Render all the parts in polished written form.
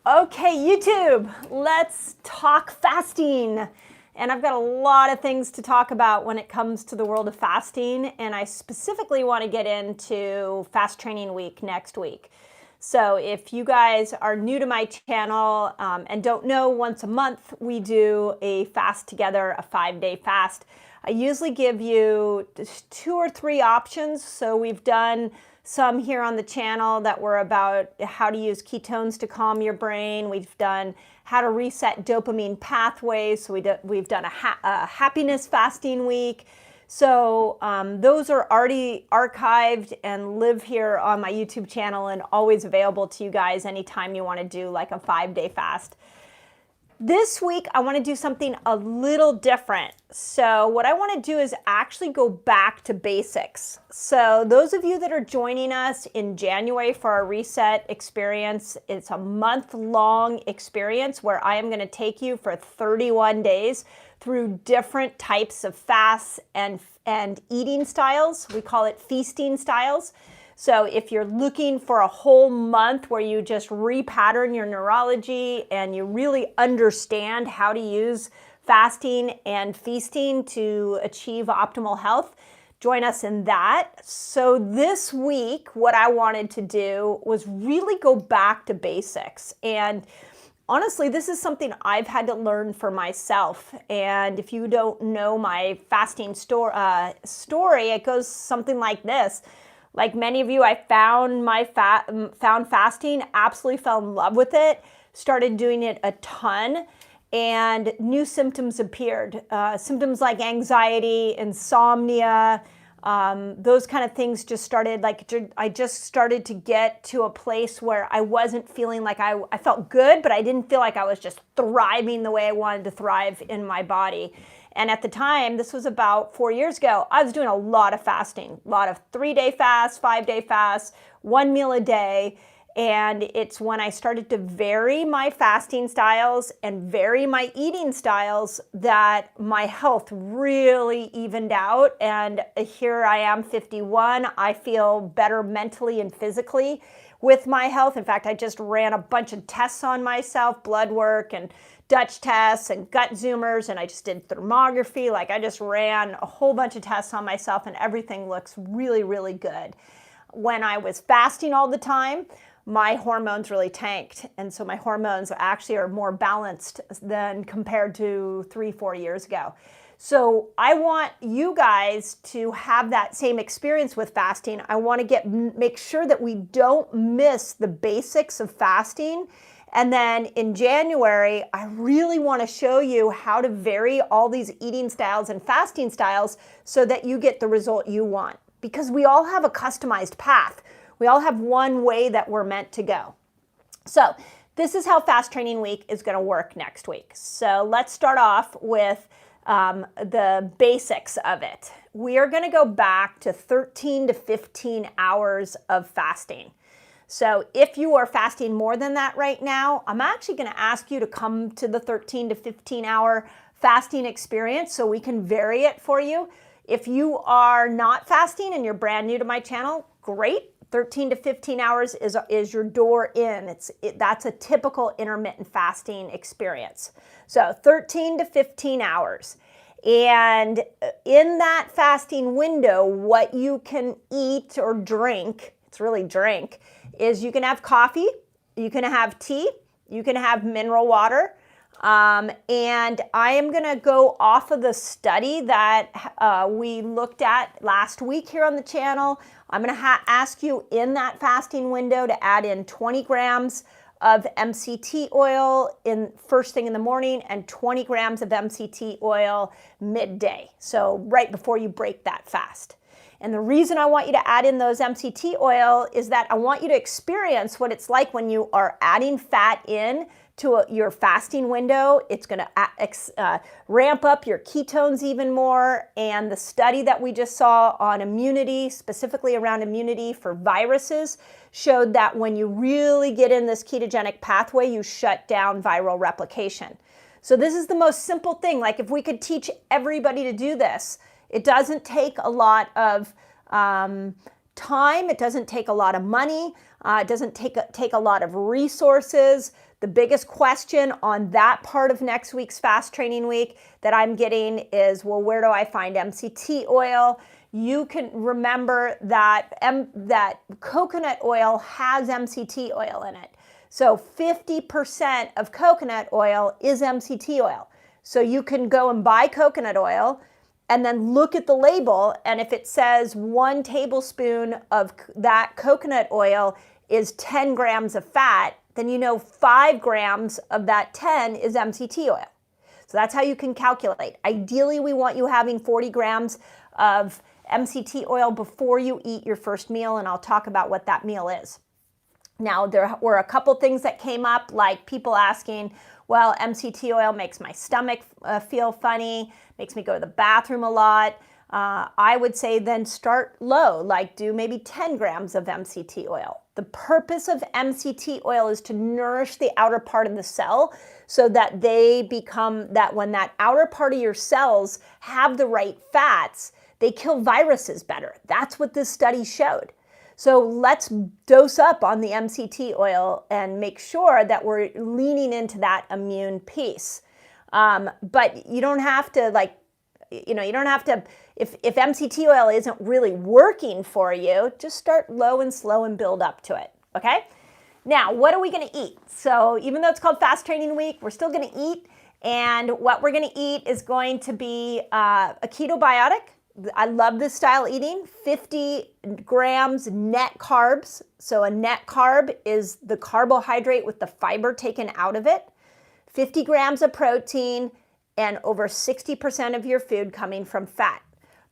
Okay, YouTube, let's talk fasting. And I've got a lot of things to talk about when it comes to the world of fasting, and I specifically want to get into Fast Training Week next week. So if you guys are new to my channel and don't know, once a month we do a fast together, a 5-day fast. I usually give you 2 or 3 options. So we've done some here on the channel that were about how to use ketones to calm your brain. We've done how to reset dopamine pathways. So we've done a happiness fasting week. So those are already archived and live here on my YouTube channel and always available to you guys anytime you want to do like a 5-day fast. This week, I want to do something a little different. So what I want to do is actually go back to basics. So those of you that are joining us in January for our Reset experience, it's a month-long experience where I am going to take you for 31 days through different types of fasts and eating styles. We call it feasting styles. So if you're looking for a whole month where you just repattern your neurology and you really understand how to use fasting and feasting to achieve optimal health, join us in that. So this week, what I wanted to do was really go back to basics. And honestly, this is something I've had to learn for myself. And if you don't know my fasting story, it goes something like this. Like many of you, I found fasting, absolutely fell in love with it, started doing it a ton, and new symptoms appeared. Symptoms like anxiety, insomnia, those kind of things just started, I just started to get to a place where I wasn't feeling like I felt good, but I didn't feel like I was just thriving the way I wanted to thrive in my body. And at the time, this was about 4 years ago, I was doing a lot of fasting, a lot of 3-day fasts, 5-day fasts, 1 meal a day. And it's when I started to vary my fasting styles and vary my eating styles that my health really evened out. And here I am, 51. I feel better mentally and physically with my health. In fact, I just ran a bunch of tests on myself, blood work and Dutch tests and gut zoomers, and I just did thermography. Like I just ran a whole bunch of tests on myself and everything looks really, really good. When I was fasting all the time, my hormones really tanked. And so my hormones actually are more balanced than compared to 3-4 years ago. So I want you guys to have that same experience with fasting. I want to make sure that we don't miss the basics of fasting. And then in January, I really want to show you how to vary all these eating styles and fasting styles so that you get the result you want. Because we all have a customized path. We all have one way that we're meant to go. So this is how Fast Training Week is going to work next week. So let's start off with the basics of it. We are going to go back to 13 to 15 hours of fasting. So if you are fasting more than that right now, I'm actually going to ask you to come to the 13 to 15 hour fasting experience so we can vary it for you. If you are not fasting and you're brand new to my channel, great. 13 to 15 hours is your door in. That's a typical intermittent fasting experience. So 13 to 15 hours. And in that fasting window, what you can eat or drink, it's really drink, is you can have coffee, you can have tea, you can have mineral water. And I am going to go off of the study that we looked at last week here on the channel. I'm going to ask you in that fasting window to add in 20 grams of MCT oil in first thing in the morning and 20 grams of MCT oil midday. So right before you break that fast. And the reason I want you to add in those MCT oil is that I want you to experience what it's like when you are adding fat in to your fasting window. It's going to ramp up your ketones even more. And the study that we just saw on immunity, specifically around immunity for viruses, showed that when you really get in this ketogenic pathway, you shut down viral replication. So this is the most simple thing. Like if we could teach everybody to do this, it doesn't take a lot of time. It doesn't take a lot of money. It doesn't take a lot of resources. The biggest question on that part of next week's fast training week that I'm getting is, well, where do I find MCT oil? You can remember that that coconut oil has MCT oil in it. So 50% of coconut oil is MCT oil. So you can go and buy coconut oil and then look at the label, and if it says 1 tablespoon of that coconut oil is 10 grams of fat, then you know 5 grams of that 10 is MCT oil. So that's how you can calculate. Ideally, we want you having 40 grams of MCT oil before you eat your first meal, and I'll talk about what that meal is. Now, there were a couple things that came up, like people asking, well, MCT oil makes my stomach feel funny, makes me go to the bathroom a lot. I would say then start low, like do maybe 10 grams of MCT oil. The purpose of MCT oil is to nourish the outer part of the cell so that they become, that when that outer part of your cells have the right fats, they kill viruses better. That's what this study showed. So let's dose up on the MCT oil and make sure that we're leaning into that immune piece. But you don't have to you don't have to, if MCT oil isn't really working for you, just start low and slow and build up to it, okay? Now, what are we gonna eat? So even though it's called Fast Training Week, we're still gonna eat, and what we're gonna eat is going to be a ketobiotic. I love this style eating, 50 grams net carbs. So a net carb is the carbohydrate with the fiber taken out of it, 50 grams of protein, and over 60% of your food coming from fat.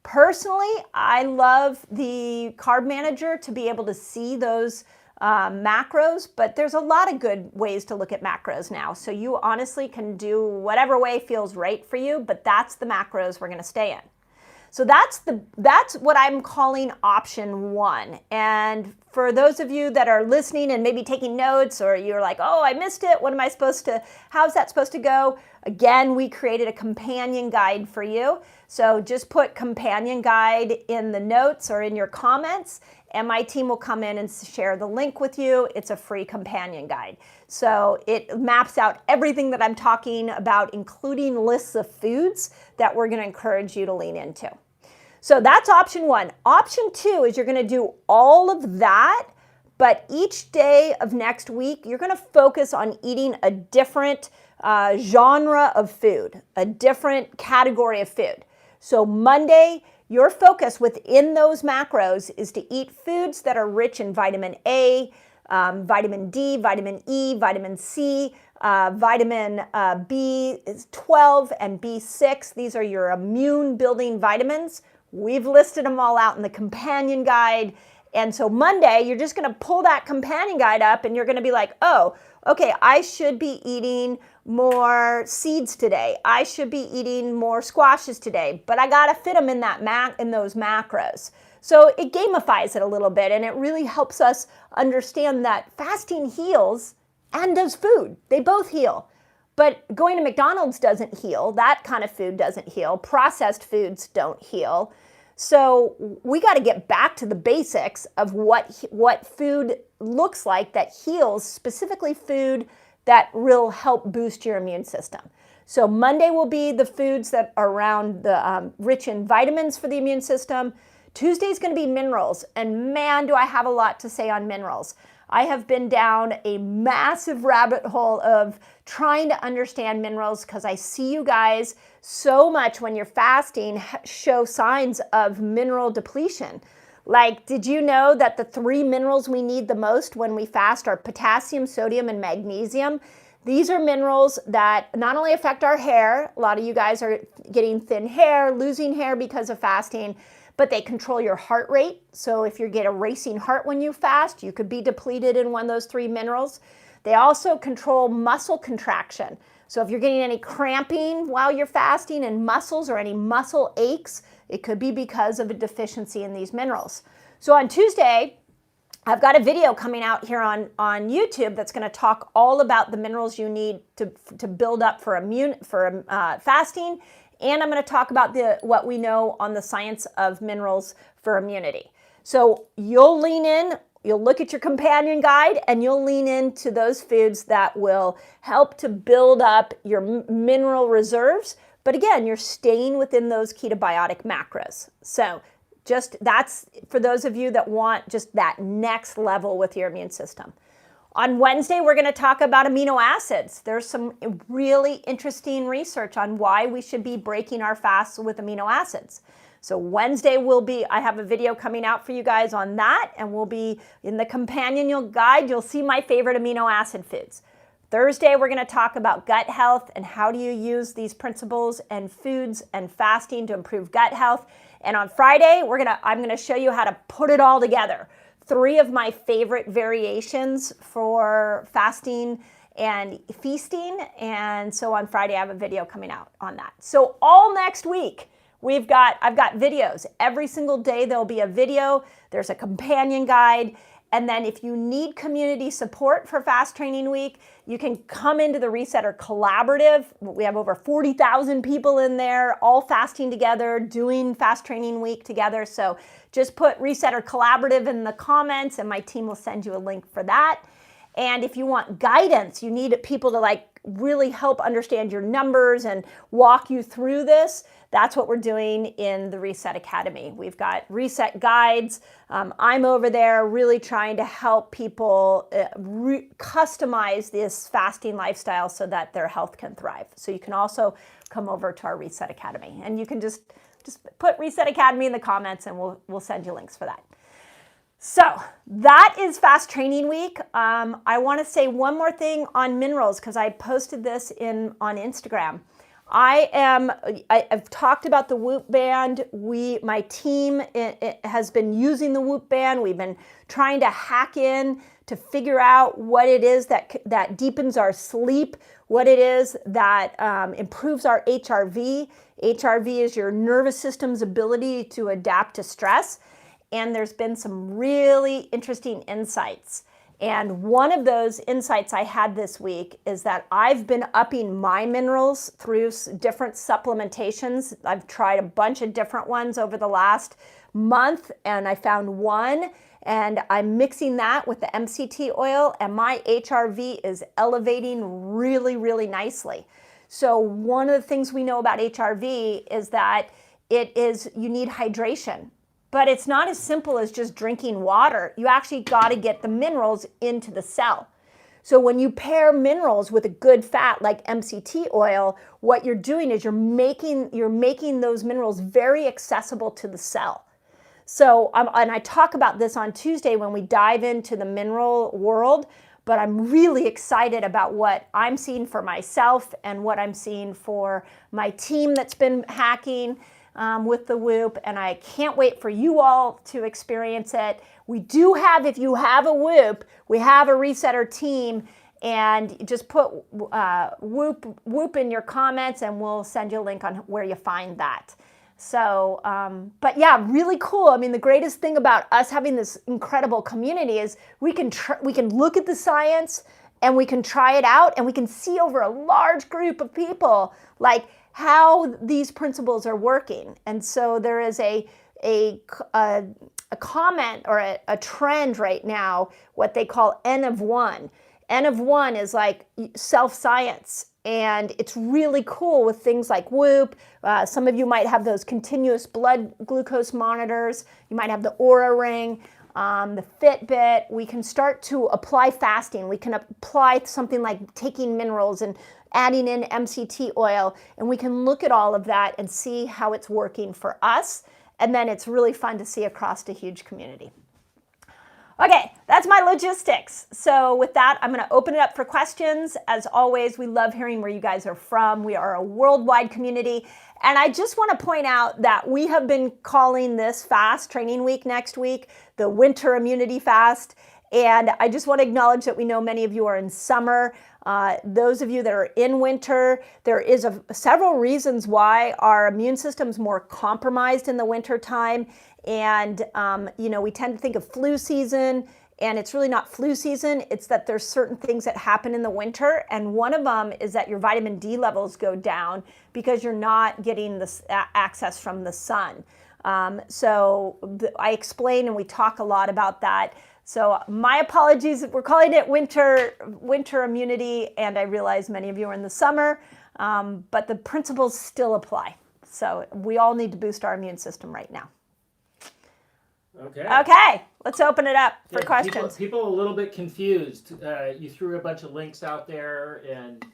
Personally, I love the Carb Manager to be able to see those macros, but there's a lot of good ways to look at macros now. So you honestly can do whatever way feels right for you, but that's the macros we're gonna stay in. So that's what I'm calling option 1. And for those of you that are listening and maybe taking notes, or you're like, oh, I missed it, how's that supposed to go? Again, we created a companion guide for you. So just put companion guide in the notes or in your comments, and my team will come in and share the link with you. It's a free companion guide. So it maps out everything that I'm talking about, including lists of foods that we're going to encourage you to lean into. So that's option 1. Option 2 is you're going to do all of that, but each day of next week, you're going to focus on eating a different genre of food, a different category of food. So Monday, your focus within those macros is to eat foods that are rich in vitamin A, vitamin D, vitamin E, vitamin C, vitamin B12 and B6. These are your immune building vitamins. We've listed them all out in the companion guide. And so Monday, you're just going to pull that companion guide up and you're going to be like, oh, okay, I should be eating more seeds today. I should be eating more squashes today, but I got to fit them in those macros. So it gamifies it a little bit, and it really helps us understand that fasting heals and does food. They both heal. But going to McDonald's doesn't heal. That kind of food doesn't heal. Processed foods don't heal. So we got to get back to the basics of what food looks like that heals, specifically food that will help boost your immune system. So Monday will be the foods that are around the rich in vitamins for the immune system. Tuesday is going to be minerals, and man, do I have a lot to say on minerals. I have been down a massive rabbit hole of trying to understand minerals because I see you guys so much when you're fasting show signs of mineral depletion. Like, did you know that the 3 minerals we need the most when we fast are potassium, sodium, and magnesium? These are minerals that not only affect our hair, a lot of you guys are getting thin hair, losing hair because of fasting, but they control your heart rate. So if you get a racing heart when you fast, you could be depleted in one of those 3 minerals. They also control muscle contraction. So if you're getting any cramping while you're fasting in muscles or any muscle aches, it could be because of a deficiency in these minerals. So on Tuesday, I've got a video coming out here on YouTube that's going to talk all about the minerals you need to build up for fasting. And I'm going to talk about what we know on the science of minerals for immunity. So you'll lean in, you'll look at your companion guide, and you'll lean into those foods that will help to build up your mineral reserves. But again, you're staying within those ketobiotic macros. So just that's for those of you that want just that next level with your immune system. On Wednesday, we're going to talk about amino acids. There's some really interesting research on why we should be breaking our fasts with amino acids. So Wednesday I have a video coming out for you guys on that, and we'll be in the companion guide. You'll see my favorite amino acid foods. Thursday, we're going to talk about gut health and how do you use these principles and foods and fasting to improve gut health. And on Friday, I'm going to show you how to put it all together. 3 of my favorite variations for fasting and feasting. And so on Friday, I have a video coming out on that. So all next week, I've got videos. Every single day, there'll be a video. There's a companion guide. And then if you need community support for Fast Training Week, you can come into the Resetter Collaborative. We have over 40,000 people in there, all fasting together, doing Fast Training Week together. So just put Resetter Collaborative in the comments and my team will send you a link for that. And if you want guidance, you need people to really help understand your numbers and walk you through this. That's what we're doing in the Reset Academy. We've got reset guides. I'm over there really trying to help people customize this fasting lifestyle so that their health can thrive. So you can also come over to our Reset Academy, and you can just put Reset Academy in the comments and we'll send you links for that. So that is Fast Training Week. I want to say one more thing on minerals because I posted this on Instagram. I've talked about the Whoop band. My team has been using the Whoop band. We've been trying to hack in to figure out what it is that deepens our sleep, what it is that improves our HRV. HRV is your nervous system's ability to adapt to stress. And there's been some really interesting insights. And one of those insights I had this week is that I've been upping my minerals through different supplementations. I've tried a bunch of different ones over the last month, and I found one, and I'm mixing that with the MCT oil, and my HRV is elevating really, really nicely. So one of the things we know about HRV is that you need hydration. But it's not as simple as just drinking water. You actually got to get the minerals into the cell. So when you pair minerals with a good fat like MCT oil, what you're doing is you're making those minerals very accessible to the cell. So, and I talk about this on Tuesday when we dive into the mineral world, but I'm really excited about what I'm seeing for myself and what I'm seeing for my team that's been hacking with the Whoop, and I can't wait for you all to experience it. We do have, if you have a Whoop, we have a Resetter team, and just put Whoop in your comments and we'll send you a link on where you find that. So, but yeah, really cool. I mean, the greatest thing about us having this incredible community is we can look at the science and we can try it out and we can see over a large group of people how these principles are working. And so there is a comment or a trend right now, what they call N of 1. N of 1 is like self-science. And it's really cool with things like Whoop. Some of you might have those continuous blood glucose monitors. You might have the Oura Ring, the Fitbit. We can start to apply fasting. We can apply something like taking minerals and adding in MCT oil, and we can look at all of that and see how it's working for us. And then it's really fun to see across a huge community. Okay, that's my logistics. So with that, I'm going to open it up for questions. As always, we love hearing where you guys are from. We are a worldwide community. And I just want to point out that we have been calling this Fast Training Week next week the Winter Immunity Fast. And I just want to acknowledge that we know many of you are in summer. Those of you that are in winter, there is several reasons why our immune system's more compromised in the winter time. And, we tend to think of flu season, and it's really not flu season. It's that there's certain things that happen in the winter. And one of them is that your vitamin D levels go down because you're not getting this access from the sun. I explain and we talk a lot about that. So my apologies, we're calling it winter immunity, and I realize many of you are in the summer, but the principles still apply. So we all need to boost our immune system right now. Okay, let's open it up for questions. People a little bit confused. You threw a bunch of links out there and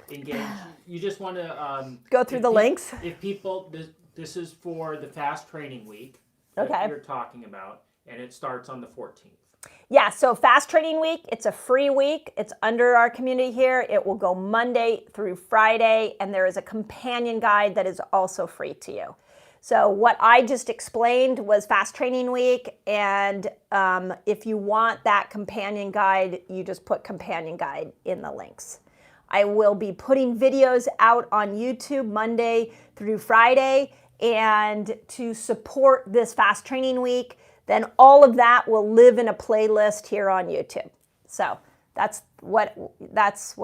engage. You just want to go through the links. If people, this is for the fast training week that you're talking about, and it starts on the 14th. Yeah, so Fast Training Week, it's a free week. It's under our community here. It will go Monday through Friday, and there is a companion guide that is also free to you. So what I just explained was Fast Training Week, and if you want that companion guide, you just put companion guide in the links. I will be putting videos out on YouTube Monday through Friday, and to support this Fast Training Week, then all of that will live in a playlist here on YouTube. So that's what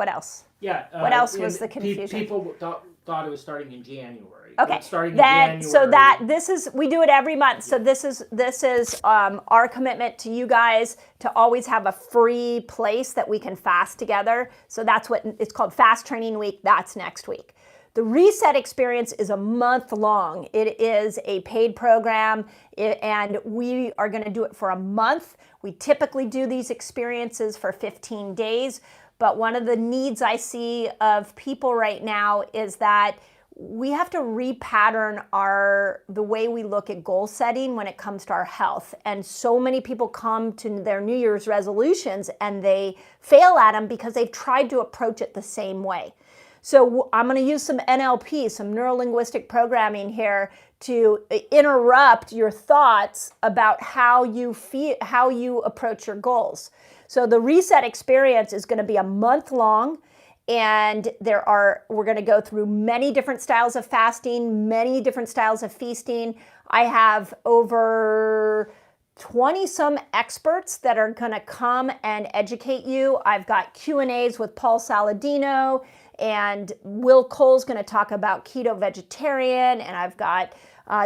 else? Yeah. What else was the confusion? People thought it was starting in January. Okay. Starting in January. So we do it every month. So this is our commitment to you guys to always have a free place that we can fast together. So that's what it's called, Fast Training Week. That's next week. The Reset experience is a month long. It is a paid program, and we are going to do it for a month. We typically do these experiences for 15 days, but one of the needs I see of people right now is that we have to repattern the way we look at goal setting when it comes to our health. And so many people come to their New Year's resolutions and they fail at them because they've tried to approach it the same way. So I'm going to use some NLP, some neuro-linguistic programming here, to interrupt your thoughts about how you approach your goals. So the Reset experience is going to be a month long, and we're going to go through many different styles of fasting, many different styles of feasting. I have over 20 some experts that are going to come and educate you. I've got Q&As with Paul Saladino, and Will Cole's going to talk about keto vegetarian, and I've got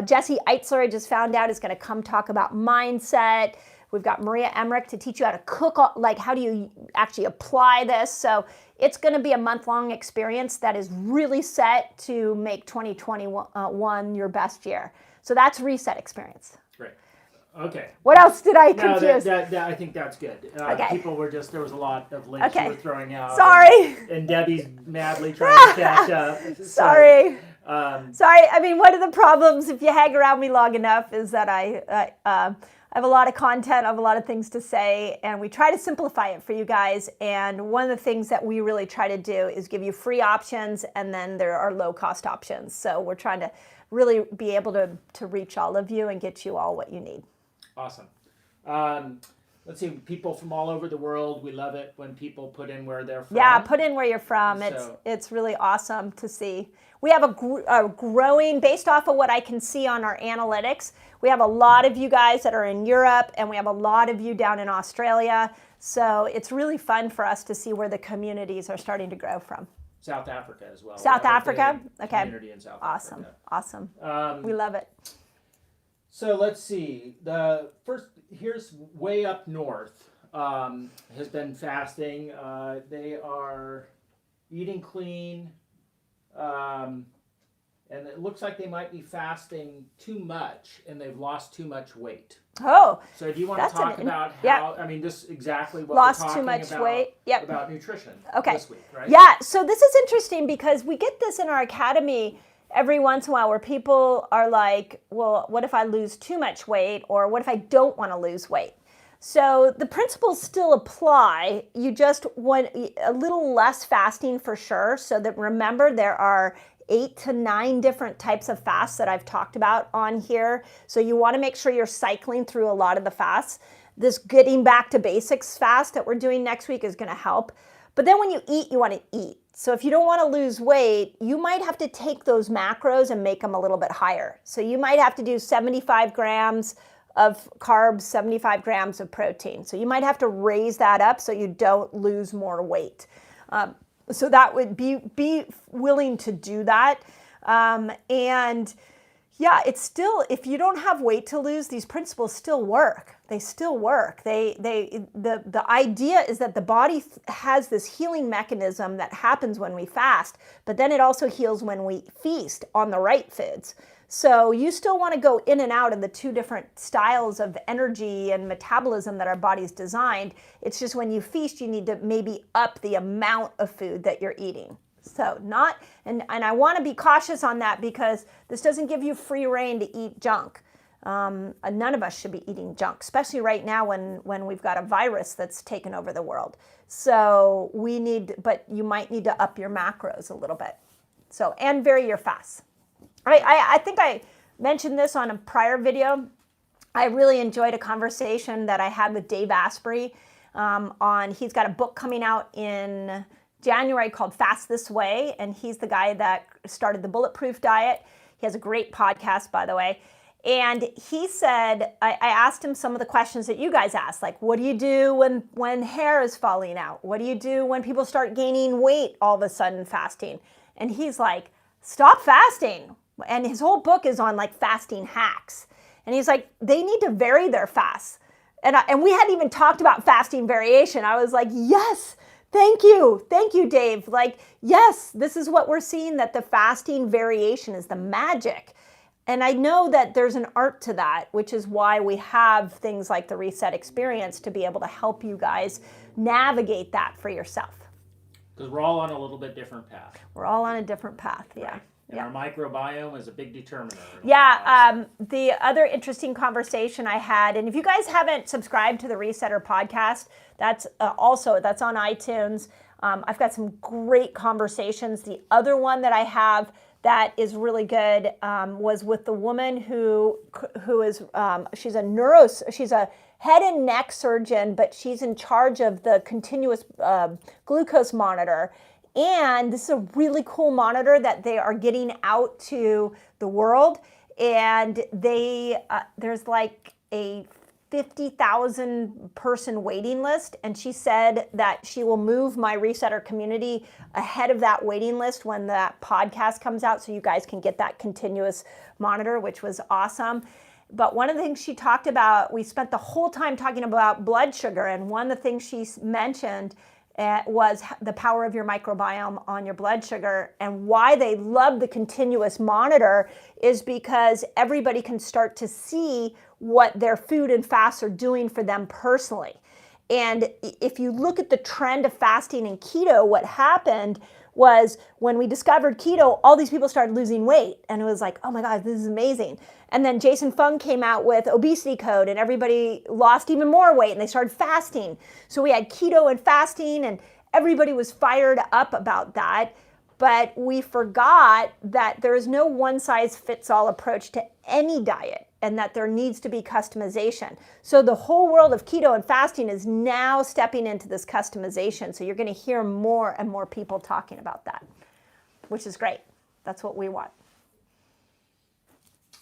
Jesse Eitzler, I just found out, is going to come talk about mindset. We've got Maria Emmerich to teach you how to cook, like how do you actually apply this. So it's going to be a month-long experience that is really set to make 2021 your best year. So that's Reset experience. Great. Okay. What else did I confuse? No, I think that's good. Okay. People were there was a lot of links you were throwing out. Sorry. And Debbie's madly trying to catch up. Sorry. I mean, one of the problems, if you hang around me long enough, is that I have a lot of content, I have a lot of things to say, and we try to simplify it for you guys. And one of the things that we really try to do is give you free options, and then there are low-cost options. So we're trying to really be able to reach all of you and get you all what you need. Awesome. Let's see, people from all over the world, we love it when people put in where they're from. Yeah, put in where you're from. It's really awesome to see. We have a growing, based off of what I can see on our analytics, we have a lot of you guys that are in Europe, and we have a lot of you down in Australia. So it's really fun for us to see where the communities are starting to grow from. South Africa as well. South Africa? Okay. Community in South Africa. Awesome. We love it. So let's see. The first, here's way up north, has been fasting. They are eating clean, and it looks like they might be fasting too much, and they've lost too much weight. Oh, so do you want to talk about how? I mean, this is exactly what lost we're talking too much about, weight. Yep. About nutrition. Okay. This week, right? Yeah. So this is interesting because we get this in our academy every once in a while where people are like, well, what if I lose too much weight, or what if I don't want to lose weight? So the principles still apply. You just want a little less fasting for sure. So that, remember, there are 8 to 9 different types of fasts that I've talked about on here. So you want to make sure you're cycling through a lot of the fasts. This getting back to basics fast that we're doing next week is going to help. But then when you eat, you want to eat. So if you don't want to lose weight, you might have to take those macros and make them a little bit higher. So you might have to do 75 grams of carbs, 75 grams of protein. So you might have to raise that up so you don't lose more weight. So that would be willing to do that. And Yeah, it's still, if you don't have weight to lose, these principles still work. They still work. The idea is that the body has this healing mechanism that happens when we fast, but then it also heals when we feast on the right foods. So you still want to go in and out of the two different styles of energy and metabolism that our body's designed. It's just when you feast, you need to maybe up the amount of food that you're eating. So and I want to be cautious on that because this doesn't give you free reign to eat junk. None of us should be eating junk, especially right now when we've got a virus that's taken over the world. So but you might need to up your macros a little bit. So, and vary your fasts. I think I mentioned this on a prior video. I really enjoyed a conversation that I had with Dave Asprey he's got a book coming out in January called Fast This Way, and he's the guy that started the Bulletproof Diet. He has a great podcast, by the way. And he said, I asked him some of the questions that you guys asked, like, what do you do when hair is falling out? What do you do when people start gaining weight all of a sudden fasting? And he's like, stop fasting. And his whole book is on like fasting hacks. And he's like, they need to vary their fasts. And we hadn't even talked about fasting variation. I was like, yes, thank you, Dave. Like, yes, this is what we're seeing, that the fasting variation is the magic. And I know that there's an art to that, which is why we have things like the Reset Experience to be able to help you guys navigate that for yourself. Because we're all on a little bit different path. We're all on a different path, yeah. Right. And our microbiome is a big determiner. Yeah, the other interesting conversation I had, and if you guys haven't subscribed to the Resetter podcast, that's that's on iTunes. I've got some great conversations. The other one that I have that is really good was with the woman who is she's a head and neck surgeon, but she's in charge of the continuous glucose monitor. And this is a really cool monitor that they are getting out to the world. And there's like a 50,000 person waiting list. And she said that she will move my Resetter community ahead of that waiting list when that podcast comes out, so you guys can get that continuous monitor, which was awesome. But one of the things she talked about, we spent the whole time talking about blood sugar. And one of the things she mentioned was the power of your microbiome on your blood sugar. And why they love the continuous monitor is because everybody can start to see what their food and fasts are doing for them personally. And if you look at the trend of fasting and keto, what happened was when we discovered keto, all these people started losing weight. And it was like, oh my God, this is amazing. And then Jason Fung came out with obesity code and everybody lost even more weight and they started fasting. So we had keto and fasting and everybody was fired up about that. But we forgot that there is no one size fits all approach to any diet and that there needs to be customization. So the whole world of keto and fasting is now stepping into this customization. So you're going to hear more and more people talking about that, which is great. That's what we want.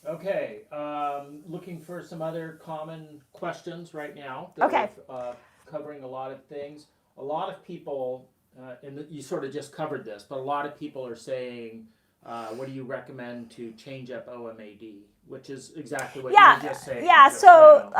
Okay, looking for some other common questions right now. Okay. Covering a lot of things. A lot of people, and you sort of just covered this, but a lot of people are saying, what do you recommend to change up OMAD? Which is exactly what you were just saying. Yeah, so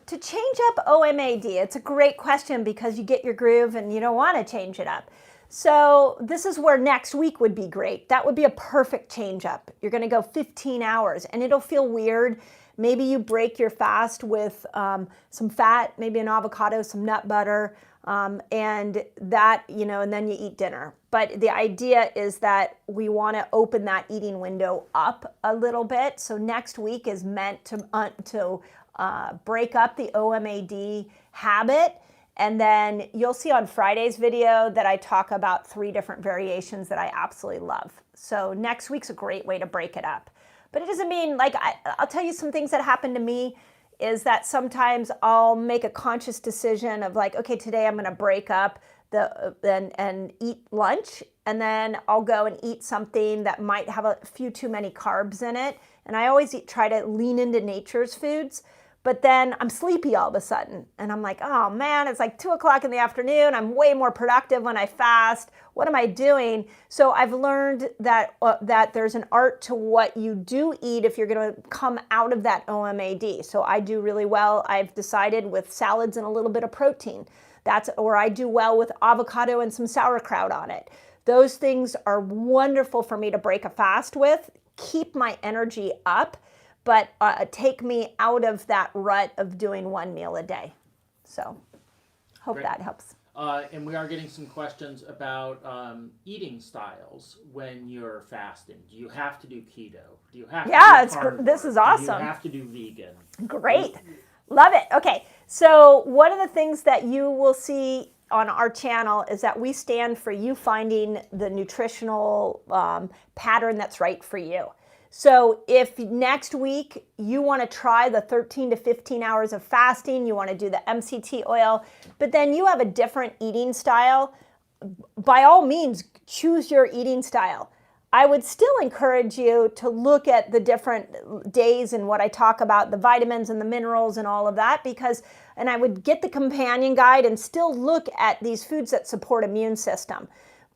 to change up OMAD, it's a great question because you get your groove and you don't want to change it up. So this is where next week would be great. That would be a perfect change up. You're going to go 15 hours and it'll feel weird. Maybe you break your fast with some fat, maybe an avocado, some nut butter, and that, and then you eat dinner. But the idea is that we want to open that eating window up a little bit. So next week is meant to break up the OMAD habit. And then you'll see on Friday's video that I talk about 3 different variations that I absolutely love. So next week's a great way to break it up. But it doesn't mean, I'll tell you some things that happen to me is that sometimes I'll make a conscious decision of okay, today I'm going to break up and eat lunch, and then I'll go and eat something that might have a few too many carbs in it. And I always try to lean into nature's foods. but then I'm sleepy all of a sudden. And I'm like, oh man, it's like 2 o'clock in the afternoon. I'm way more productive when I fast. What am I doing? So I've learned that there's an art to what you do eat if you're going to come out of that OMAD. So I do really well, I've decided, with salads and a little bit of protein. Or I do well with avocado and some sauerkraut on it. Those things are wonderful for me to break a fast with, keep my energy up, but take me out of that rut of doing one meal a day. So hope Great. that helps. And we are getting some questions about eating styles when you're fasting. Do you have to do keto? Do you have to do carnivore? This is awesome. Do you have to do vegan? Great. Love it. Okay, so one of the things that you will see on our channel is that we stand for you finding the nutritional pattern that's right for you. So if next week you want to try the 13 to 15 hours of fasting, you want to do the MCT oil, but then you have a different eating style, by all means, choose your eating style. I would still encourage you to look at the different days and what I talk about, the vitamins and the minerals and all of that, and I would get the companion guide and still look at these foods that support immune system.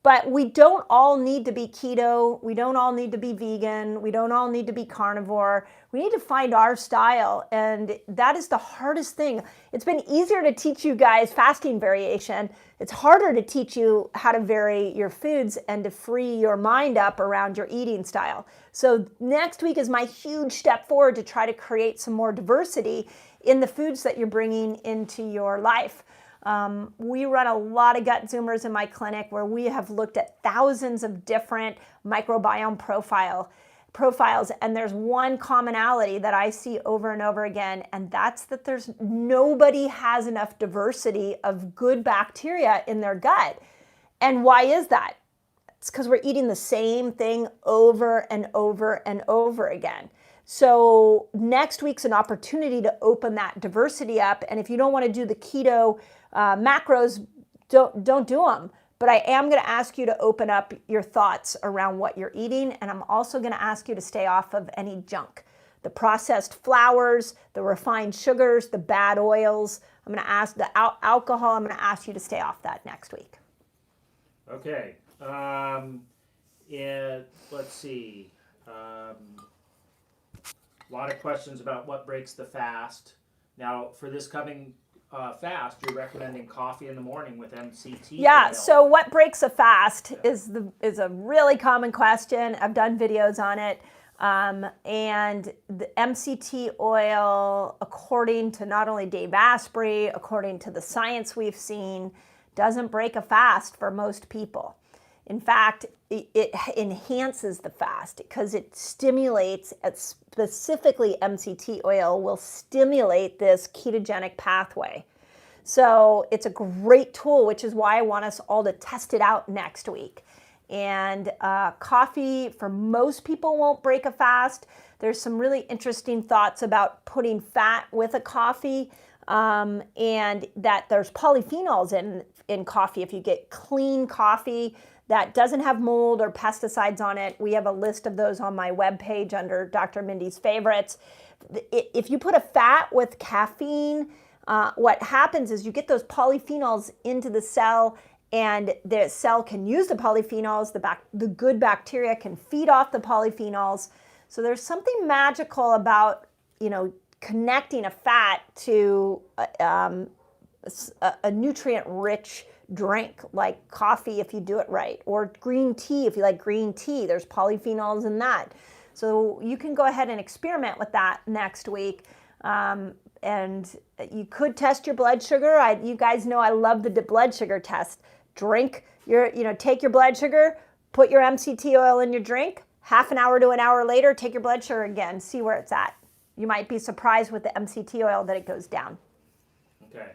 But we don't all need to be keto. We don't all need to be vegan. We don't all need to be carnivore. We need to find our style. And that is the hardest thing. It's been easier to teach you guys fasting variation. It's harder to teach you how to vary your foods and to free your mind up around your eating style. So next week is my huge step forward to try to create some more diversity in the foods that you're bringing into your life. We run a lot of gut zoomers in my clinic where we have looked at thousands of different microbiome profiles, and there's one commonality that I see over and over again, and that's that nobody has enough diversity of good bacteria in their gut. And why is that? It's because we're eating the same thing over and over and over again. So next week's an opportunity to open that diversity up. And if you don't want to do the keto macros, don't do them. But I am going to ask you to open up your thoughts around what you're eating. And I'm also going to ask you to stay off of any junk. The processed flours, the refined sugars, the bad oils. I'm going to ask the alcohol. I'm going to ask you to stay off that next week. Okay. Let's see. A lot of questions about what breaks the fast. Now, for this coming fast, you're recommending coffee in the morning with MCT Yeah, oil. so what breaks a fast is a really common question. I've done videos on it. And the MCT oil, according to not only Dave Asprey, according to the science we've seen, doesn't break a fast for most people. In fact, it enhances the fast because it stimulates, specifically MCT oil will stimulate this ketogenic pathway. So it's a great tool, which is why I want us all to test it out next week. And coffee, for most people, won't break a fast. There's some really interesting thoughts about putting fat with a coffee, and that there's polyphenols in coffee. If you get clean coffee that doesn't have mold or pesticides on it, we have a list of those on my webpage under Dr. Mindy's favorites. If you put a fat with caffeine, what happens is you get those polyphenols into the cell, and the cell can use the polyphenols. The good bacteria can feed off the polyphenols. So there's something magical about, connecting a fat to a nutrient-rich drink like coffee if you do it right, or green tea if you like green tea. There's polyphenols in that. So you can go ahead and experiment with that next week. And you could test your blood sugar. You guys know I love the blood sugar test. Take your blood sugar, put your MCT oil in your drink, half an hour to an hour later, take your blood sugar again, see where it's at. You might be surprised with the MCT oil that it goes down. Okay.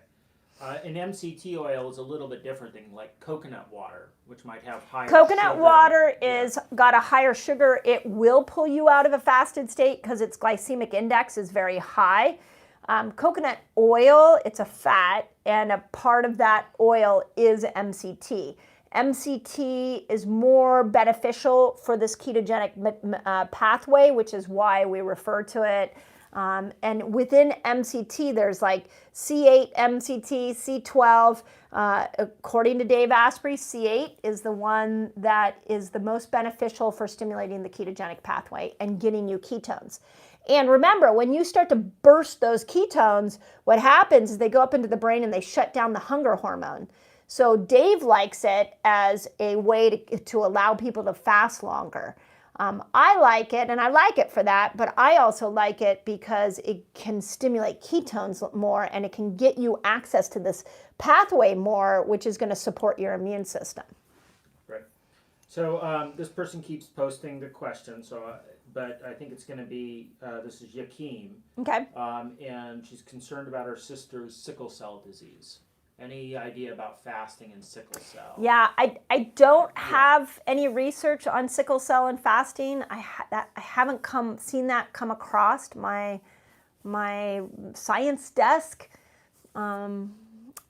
And MCT oil is a little bit different than like coconut water, which might have higher Coconut sugar. water is got a higher sugar. It will pull you out of a fasted state because its glycemic index is very high. Coconut oil, it's a fat, and a part of that oil is MCT. MCT is more beneficial for this ketogenic pathway, which is why we refer to it And within MCT, there's like C8, MCT, C12. According to Dave Asprey, C8 is the one that is the most beneficial for stimulating the ketogenic pathway and getting you ketones. And remember, when you start to burst those ketones, what happens is they go up into the brain and they shut down the hunger hormone. So Dave likes it as a way to allow people to fast longer. I like it, and I like it for that, but I also like it because it can stimulate ketones more, and it can get you access to this pathway more, which is going to support your immune system. Right. So this person keeps posting the question, but I think it's going to be, this is Yakim. Okay. And she's concerned about her sister's sickle cell disease. Any idea about fasting and sickle cell? Yeah, I don't have any research on sickle cell and fasting. I haven't seen that come across my science desk.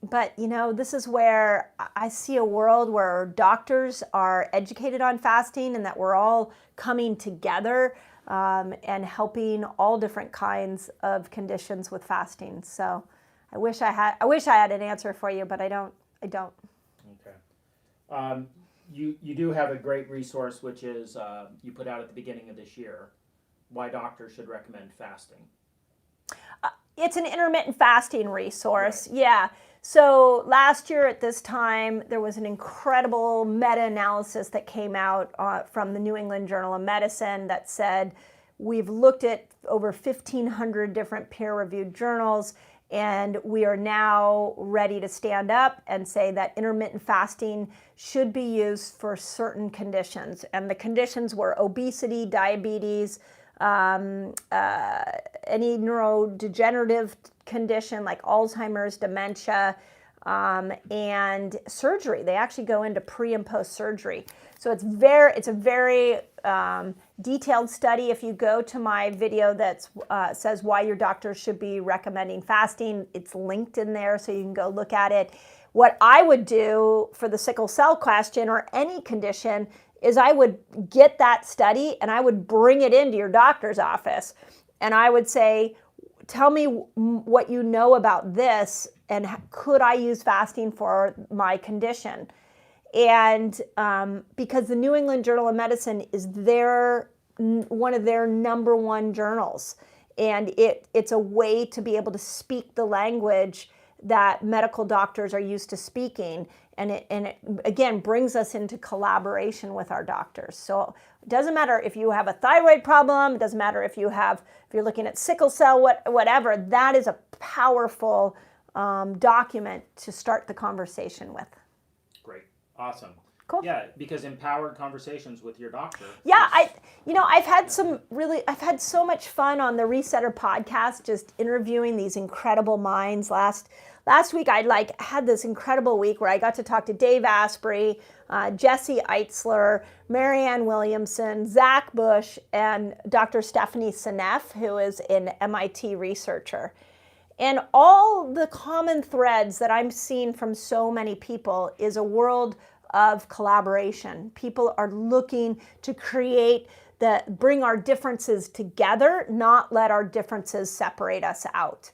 But this is where I see a world where doctors are educated on fasting, and that we're all coming together and helping all different kinds of conditions with fasting. So I wish I had an answer for you, but I don't. Okay. You do have a great resource, which is you put out at the beginning of this year, why doctors should recommend fasting. It's an intermittent fasting resource. Right. Yeah. So last year at this time, there was an incredible meta-analysis that came out from the New England Journal of Medicine that said we've looked at over 1,500 different peer-reviewed journals, and we are now ready to stand up and say that intermittent fasting should be used for certain conditions. And the conditions were obesity, diabetes, any neurodegenerative condition like Alzheimer's, dementia, and surgery. They actually go into pre and post surgery. So it's a very detailed study. If you go to my video that says why your doctor should be recommending fasting, it's linked in there so you can go look at it. What I would do for the sickle cell question or any condition is I would get that study and I would bring it into your doctor's office. And I would say, tell me what you know about this, and could I use fasting for my condition? And because the New England Journal of Medicine is one of their number one journals, and it's a way to be able to speak the language that medical doctors are used to speaking, and it again brings us into collaboration with our doctors. So it doesn't matter if you have a thyroid problem, it doesn't matter if you're looking at sickle cell, whatever. That is a powerful document to start the conversation with. Great. Awesome. Cool. Yeah, because empowered conversations with your doctor. Yeah, I've had so much fun on the Resetter podcast, just interviewing these incredible minds. Last week I had this incredible week where I got to talk to Dave Asprey, Jesse Eitzler, Marianne Williamson, Zach Bush, and Dr. Stephanie Seneff, who is an MIT researcher. And all the common threads that I'm seeing from so many people is a world of collaboration. People are looking to bring our differences together, not let our differences separate us out.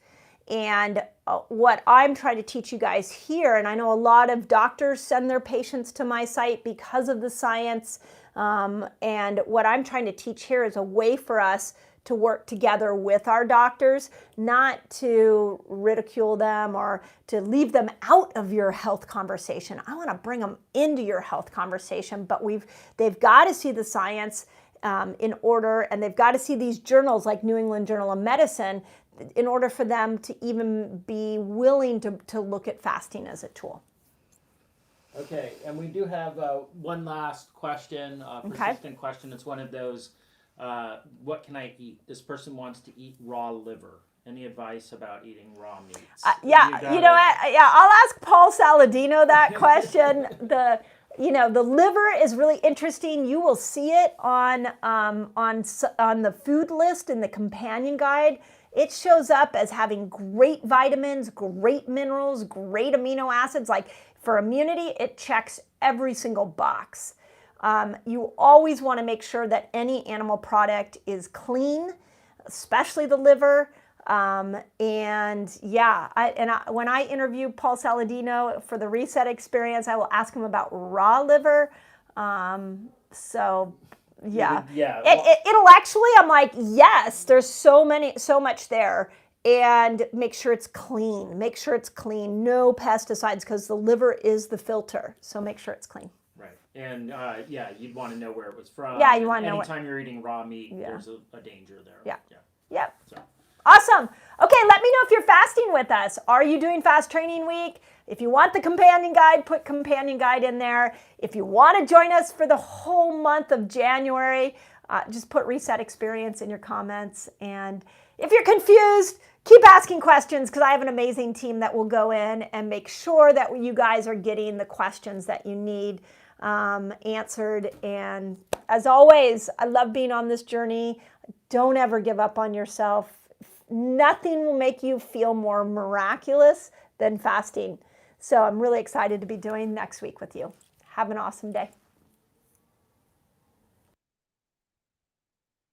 And what I'm trying to teach you guys here, and I know a lot of doctors send their patients to my site because of the science, and what I'm trying to teach here is a way for us to work together with our doctors, not to ridicule them or to leave them out of your health conversation. I want to bring them into your health conversation, but they've got to see the science in order, and they've got to see these journals like New England Journal of Medicine in order for them to even be willing to look at fasting as a tool. Okay, and we do have one last question, persistent question. It's one of those, what can I eat? This person wants to eat raw liver. Any advice about eating raw meats? I'll ask Paul Saladino that question. The liver is really interesting. You will see it on the food list in the companion guide. It shows up as having great vitamins, great minerals, great amino acids. Like for immunity, it checks every single box. You always want to make sure that any animal product is clean. especially the liver. And yeah, when I interview Paul Saladino for the Reset experience, I will ask him about raw liver. So yeah, Yeah. it'll actually, I'm like, yes, there's so much there. And make sure it's clean. Make sure it's clean. No pesticides, because the liver is the filter. So make sure it's clean. Right. And yeah, you'd want to know where it was from. Yeah, you want to know. Anytime you're eating raw meat, there's a danger there. Yeah. Yeah. Yep. So. Awesome. Okay, let me know if you're fasting with us. Are you doing fast training week? If you want the companion guide, put companion guide in there. If you want to join us for the whole month of January, just put Reset Experience in your comments. And if you're confused, keep asking questions, because I have an amazing team that will go in and make sure that you guys are getting the questions that you need answered. And as always, I love being on this journey. Don't ever give up on yourself. Nothing will make you feel more miraculous than fasting. So I'm really excited to be doing next week with you. Have an awesome day.